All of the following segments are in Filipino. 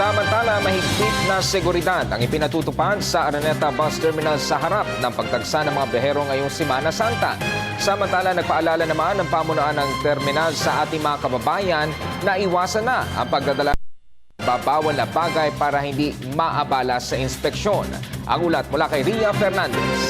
Samantala, mahigpit na seguridad ang ipinatutupad sa Araneta Bus Terminal sa harap ng pagtagsa ng mga biyahero ngayong Semana Santa. Samantala, nagpaalala naman ng pamunuan ng terminal sa ating mga kababayan na iwasan na ang pagdadala ng babawal na bagay para hindi maabala sa inspeksyon. Ang ulat mula kay Ria Fernandez.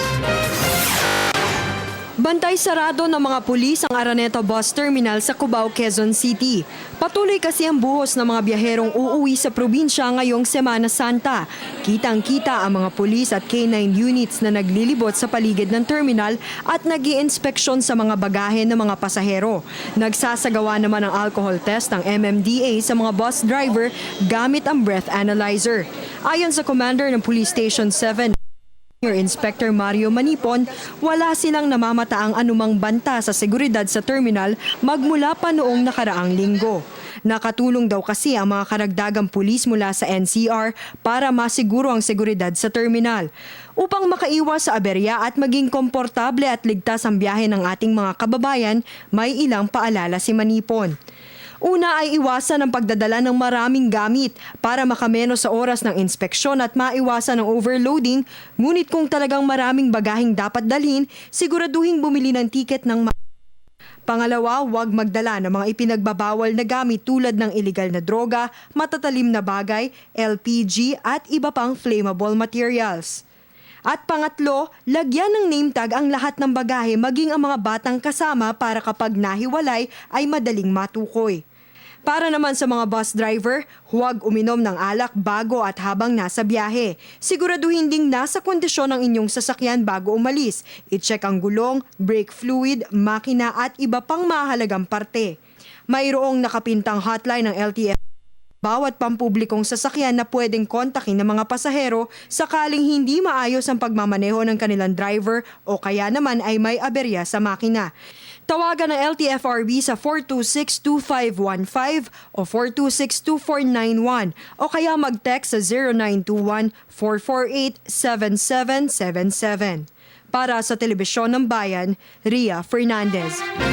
Bantay sarado ng mga pulis ang Araneta Bus Terminal sa Cubao, Quezon City. Patuloy kasi ang buhos ng mga biyaherong uuwi sa probinsya ngayong Semana Santa. Kitang-kita ang mga pulis at K9 units na naglilibot sa paligid ng terminal at nag-iinspeksyon sa mga bagahe ng mga pasahero. Nagsasagawa naman ng alcohol test ng MMDA sa mga bus driver gamit ang breath analyzer. Ayon sa commander ng Police Station 7, Inspector Mario Manipon, wala silang namamataang anumang banta sa seguridad sa terminal magmula pa noong nakaraang linggo. Nakatulong daw kasi ang mga karagdagang pulis mula sa NCR para masiguro ang seguridad sa terminal. Upang makaiwas sa aberya at maging komportable at ligtas ang biyahe ng ating mga kababayan, may ilang paalala si Manipon. Una ay iwasan ang pagdadala ng maraming gamit para makamenos sa oras ng inspeksyon at maiwasan ang overloading. Ngunit kung talagang maraming bagaheng dapat dalhin, siguraduhin bumili ng tiket ng Pangalawa, huwag magdala ng mga ipinagbabawal na gamit tulad ng iligal na droga, matatalim na bagay, LPG at iba pang flammable materials. At pangatlo, lagyan ng name tag ang lahat ng bagahe maging ang mga batang kasama para kapag nahiwalay ay madaling matukoy. Para naman sa mga bus driver, huwag uminom ng alak bago at habang nasa biyahe. Siguraduhin ding nasa kondisyon ang inyong sasakyan bago umalis. I-check ang gulong, brake fluid, makina at iba pang mahalagang parte. Mayroong nakapintang hotline ng LTFRB bawat pampublikong sasakyan na pwedeng kontakin ng mga pasahero sakaling hindi maayos ang pagmamaneho ng kanilang driver o kaya naman ay may aberya sa makina. Tawagan ng LTFRB sa 426-2515 o 426-2491 o kaya mag-text sa 0921-448-7777. Para sa Telebisyon ng Bayan, Ria Fernandez.